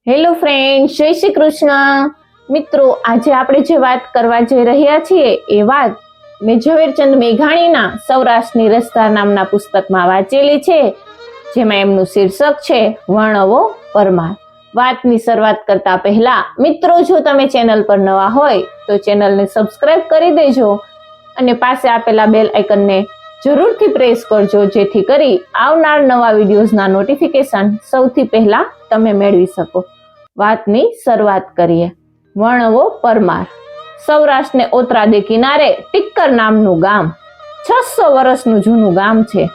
Hello friend, જય શ્રી કૃષ્ણ. મિત્રો, આજે આપણે જે વાત કરવા જઈ રહ્યા છીએ એ વાત મેં ઝવેરચંદ મેઘાણીના સૌરાષ્ટ્રની રસધાર નામના પુસ્તકમાં વાંચેલી છે, જેમાં એમનું શીર્ષક છે વર્ણવો પરમાર. વાતની શરૂઆત કરતા પહેલા મિત્રો, જો તમે ચેનલ પર નવા હોય તો ચેનલને સબસ્ક્રાઇબ કરી દેજો અને પાસે આપેલા બેલ આઇકનને જરૂરથી પ્રેસ કરજો, જેથી કરી આવનાર નવા વિડીયોઝના નોટિફિકેશન સૌથી પહેલા તમે મેળવી શકો. વાતની શરૂઆત કરીએ. વર્ણવો પરમાર. સૌરાષ્ટ્રને ઓતરાદે કિનારે ટીક્કર નામનું ગામ 600 વર્ષનું જૂનું ગામ છે.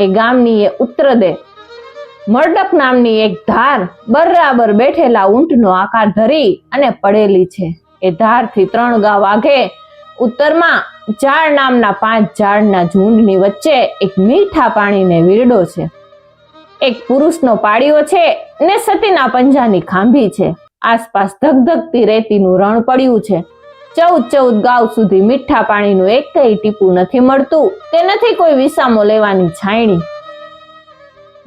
એ ગામની એ ઉત્તરદે મરડક નામની એક ધાર બરાબર બેઠેલા ઊંટનો આકાર ધરી અને પડેલી છે. એ ધારથી 3 ગાંવ આગે ઉત્તરમાં ઝાડ નામના 5 ઝાડના ઝુંડની વચ્ચે એક મીઠા પાણીને વીરડો છે. એક પુરુષનો પાળિયો છે ને સતીના પંજાની ખાંભી છે. આસપાસ ધગધગતી રેતીનું રણ પડ્યું છે. 14 ગાંવ સુધી મીઠા પાણીનું એકેય ટીપું નથી મળતું કે નથી કોઈ વિસામો લેવાની છાયણી.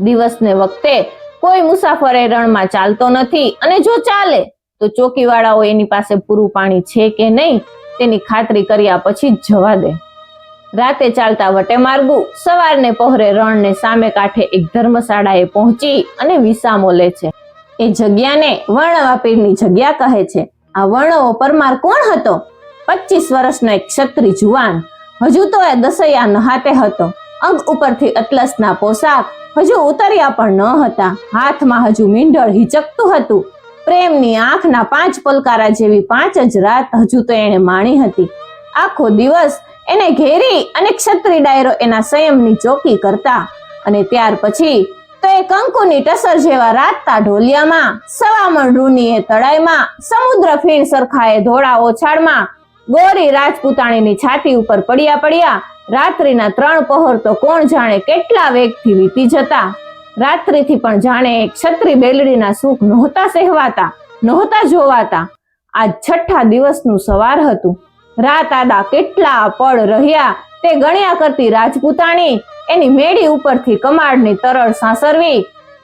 દિવસને વખતે કોઈ મુસાફર એ રણમાં ચાલતો નથી, અને જો ચાલે તો ચોકીવાળાઓ એની પાસે પૂરું પાણી છે કે નહીં તેની ખાતરી કર્યા પછી જ જવા દે. રાતે ચાલતા વટે માર્ગુ સવારને પહોરે રણને સામે કાંઠે એક ધર્મશાળાએ પહોંચી અને વિસામો લે છે. એ જગ્યાને વર્ણવા પીરની જગ્યા કહે છે. આ વર્ણવો પરમાર કોણ હતો? 25 વર્ષનો એક ક્ષત્રિય જુવાન. હજુ તો એ દસૈયા નહાતે હતો. અંગ ઉપરથી અતલસના પોશાક હજુ ઉતર્યા પણ ન હતા. હાથમાં હજુ મીંઢળ હિચકતું હતું. પ્રેમની આંખના 5 પલકારા જેવી 5 જ રાત હજુ તો એને માણી હતી. આખો દિવસ એને ઘેરી અને ક્ષત્રિય ડાયરો એના સંયમની ચોકી કરતા, અને ત્યાર પછી તો એ કંકુની ટસર જેવા રાતતા ઢોલિયામાં, સવામણ રૂની એ તળાઈમાં, સમુદ્ર ફીણ સરખાએ ધોળા ઓછાળમાં, ગોરી રાજપૂતાણીની છાતી ઉપર પડ્યા રાત્રિના 3 પહોર તો કોણ જાણે કેટલા વેગથી વીતી જતા. રાત્રિથી પણ જાણે ક્ષત્રિય બેલડીના સુખ નહોતા સહેવાતા, નહોતા જોવાતા. આજ 6થા દિવસનું સવાર હતું. રાત આડા કેટલા પળ રહ્યા તે ગણ્યા કરતી રાજપૂતાણી એની મેડી ઉપરથી કમાડની તરળ સાસરવી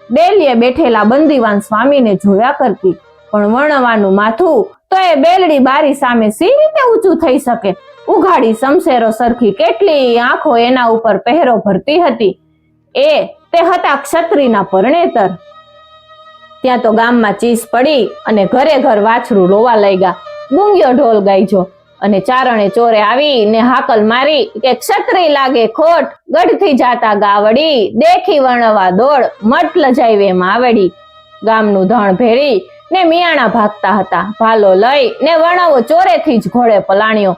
ડેલીએ બેઠેલા બંદીવાન સ્વામીને જોયા કરતી. પણ વર્ણવાનું માથું તો એ બેલડી બારી સામે સી રીતે ઊંચું થઈ શકે? ઉઘાડી શમશેરો સરખી કેટલી આંખો એના ઉપર પહેરો ભરતી હતી. તે હતા ક્ષત્રિયના પરણેતર. ત્યાં તો ગામમાં ચીસ પડી અને ઘરે ઘર વાછરું રોવા લાગ્યા. ગુંગ્યો ઢોલ ગાઈજો અને ચારણે ચોરે આવી ને હાકલ મારી કે ક્ષત્રિય લાગે ખોટ, ગઢથી જાતા ગાવડી, દેખી વર્ણવા દોડ, મટ લજાઈવે માવડી. ગામનું ધણ ભેળી ને મિયાણા ભાગતા હતા. ભાલો લઈ ને વર્ણવો ચોરેથી જ ઘોડે પલાણ્યો.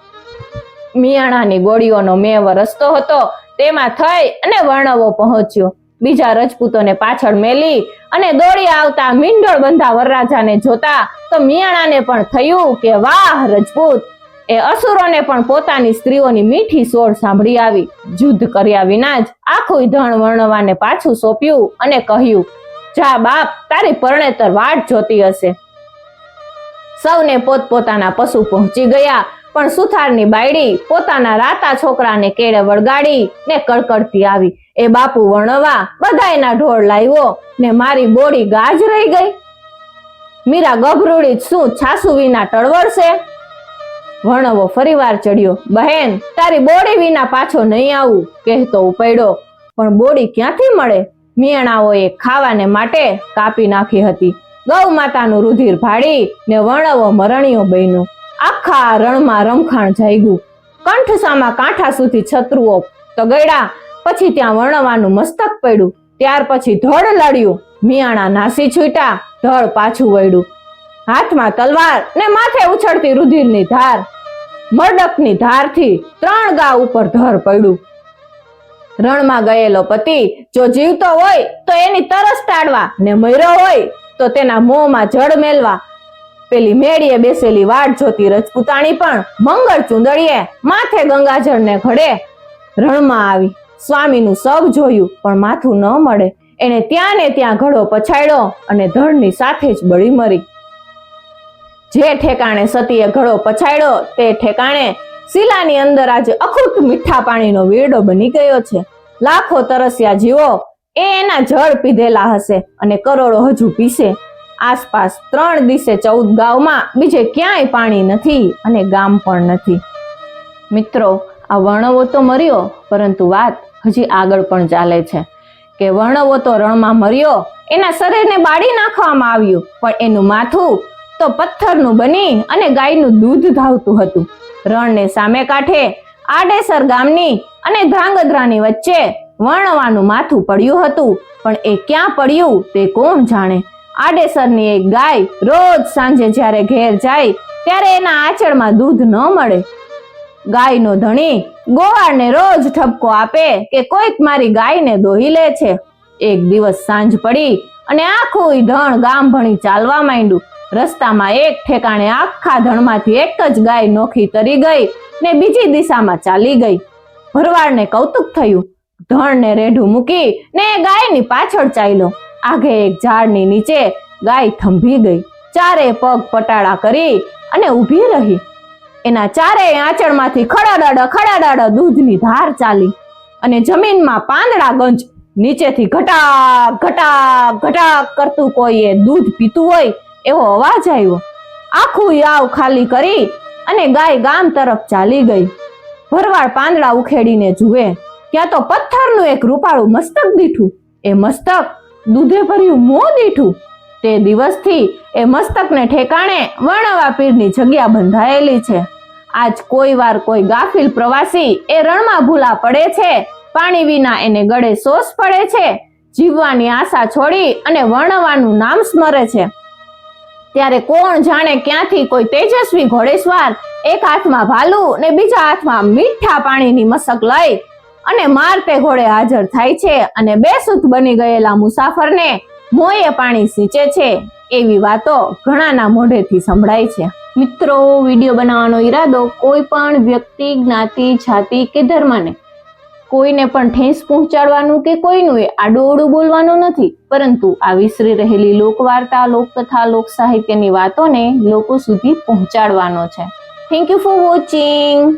મિયાણાની ગોળીઓનો મેવ રસ્તો હતો, તેમાં થઈ અને વર્ણવો પહોંચ્યો. બીજા રજપૂતોને પાછળ મેલી અને દોડી આવતા મીંઢળ બંધા વરરાજાને જોતા તો મિયાણાને પણ થયું કે વાહ રજપૂત! એ અસુરોને પણ પોતાની સ્ત્રીઓની મીઠી સોળ સાંભળી આવી. યુદ્ધ કર્યા વિના જ આખું ધણ વર્ણવાને પાછું સોંપ્યું અને કહ્યું, જા બાપ, તારી પરણેતર વાટ જોતી હશે. સૌને પોતપોતાના પશુ પહોંચી ગયા, પણ સુથારની બાયડી પોતાના રાતા છોકરાને કેળે વળગાડી ને કડકડતી આવી, એ બાપુ વર્ણવા, બધાયના ઢોળ લાવ્યો ને મારી બોડી ગાજ રહી ગઈ. મીરા ગભરૂડી શું છાસુ વિના ટળવળશે? વર્ણવો ફરીવાર ચડ્યો. બહેન, તારી બોડી વિના પાછો નહીં આવું કહેતો ઉપડ્યો. પણ બોડી ક્યાંથી મળે? મિયાણાઓએ ખાવાને માટે કાપી નાખી હતી. ગૌ માતાનું રુધિર ભાડી ને વર્ણવો મરણીયો બન્યો. આખા રણમાં રમખાણ જાગ્યું. કંઠસામાં કાંઠા સુધી છત્રુઓ તો ગળ્યા. પછી ત્યાં વર્ણવાનું મસ્તક પડ્યું. ત્યાર પછી ધડ લડ્યું. મિયાણા નાસી છૂટા, ધડ પાછું વળ્યું. હાથમાં તલવાર ને માથે ઉછળતી રુધિરની ધાર. મરડકની ધારથી 3 ગાંવ ઉપર ધર પડ્યું. રણમાં ગયેલો પતિ જો જીવતો હોય તો એની તરસ ટાળવા, ને મર્યો હોય તો તેના મોંમાં જળ મેલવા પેલી મેડીએ બેસેલી વાટ જોતી રજપૂતાણી પણ મંગળ ચુંદડીએ માથે ગંગાજળને ઘડે રણમાં આવી. સ્વામીનું સબ જોયું પણ માથું ન મળે. એને ત્યાં ને ત્યાં ઘડો પછાડ્યો અને ધડની સાથે જ બળી મરી. જે ઠેકાણે સતીએ ઘડો પછાડ્યો તે ઠેકાણે શિલાની અંદર આજે અખૂટ મીઠા પાણીનો વીરડો બની ગયો છે. લાખો તરસ્યા જીવો એ એના જળ પીધેલા હશે અને કરોડો હજુ પીશે. આસપાસ 3 દિશે 14 ગામમાં બીજે ક્યાંય પાણી નથી અને ગામ પણ નથી. મિત્રો, આ વર્ણવો તો મર્યો, પરંતુ વાત હજી આગળ પણ ચાલે છે કે વર્ણવો તો રણમાં મર્યો, એના શરીરને બાળી નાખવામાં આવ્યું, પણ એનું માથું તો પથ્થરનું બની અને ગાયનું દૂધ ધાવતું હતું. રણને સામે કાંઠે આડેસર ગામની અને ધ્રાંગધ્રાની વચ્ચે વર્ણવાનું માથું પડ્યું હતું, પણ એ ક્યાં પડ્યું તે કોણ જાણે. આડેસરની એક ગાય રોજ સાંજે જ્યારે ઘેર જાય ત્યારે એના આંચળમાં દૂધ ન મળે. ગાયનો ધણી ગોવાળને રોજ ઠપકો આપે કે કોઈક મારી ગાયને દોહી લે છે. એક દિવસ સાંજ પડી અને આખું ધણ ગામ ભણી ચાલવા માંડ્યું. રસ્તામાં એક ઠેકાણે આખા ધણમાંથી એક જ ગાય નોખી તરી ગઈ ને બીજી દિશામાં ચાલી ગઈ. ભરવાડને કૌતુક થયું. ધણને રેઢું મૂકી ને ગાયની પાછળ ચાલ્યો. આગે એક ઝાડની નીચે ગાય થંભી ગઈ. ચારે પગ પટાળા કરી અને ઊભી રહી. એના ચારેય આંચળમાંથી ખડાડાડા દૂધની ધાર ચાલી અને જમીનમાં પાંદડા ગંજ. નીચેથી ઘટાક ઘટાક ઘટાક કરતું કોઈએ દૂધ પીતું હોય એવો અવાજ આવ્યો. આખું યાવ ખાલી કરી અને ગાય ગામ તરફ ચાલી ગઈ. ભરવાડ પાંદડા ઉખેડીને જુએ, ત્યાં તો પથ્થરનું એક રૂપાળું મસ્તક દીઠું. એ મસ્તક દૂધે ભર્યું મોં દીઠું. તે દિવસથી એ મસ્તકને ઠેકાણે વર્ણવા પીરની જગ્યા બંધાયેલી છે. આજ કોઈ વાર કોઈ ગાફિલ પ્રવાસી એ રણમાં ભૂલા પડે છે, પાણી વિના એને ગળે સોસ પડે છે, જીવવાની આશા છોડી અને વર્ણવાનું નામ સ્મરે છે, ત્યારે કોણ જાણે ક્યાંથી કોઈ તેજસ્વી ઘોડેસવાર એક હાથમાં ભાલું ને બીજા હાથમાં મીઠા પાણીની મસક લઈ અને મારતે ઘોડે હાજર થાય છે અને બેસુધ બની ગયેલા મુસાફરને મોંએ પાણી સિંચે છે. એવી વાતો ઘણાના મોઢેથી સંભળાય છે. મિત્રો, વિડીયો બનાવવાનો ઈરાદો કોઈ પણ વ્યક્તિ, જ્ઞાતિ, જાતિ કે ધર્મને કોઈને પણ ઠેસ પહોંચાડવાનું કે કોઈનું એ આડું બોલવાનું નથી, પરંતુ આ વિસરી રહેલી લોકવાર્તા, લોકકથા, લોક સાહિત્યની વાતોને લોકો સુધી પહોંચાડવાનો છે. Thank you for watching.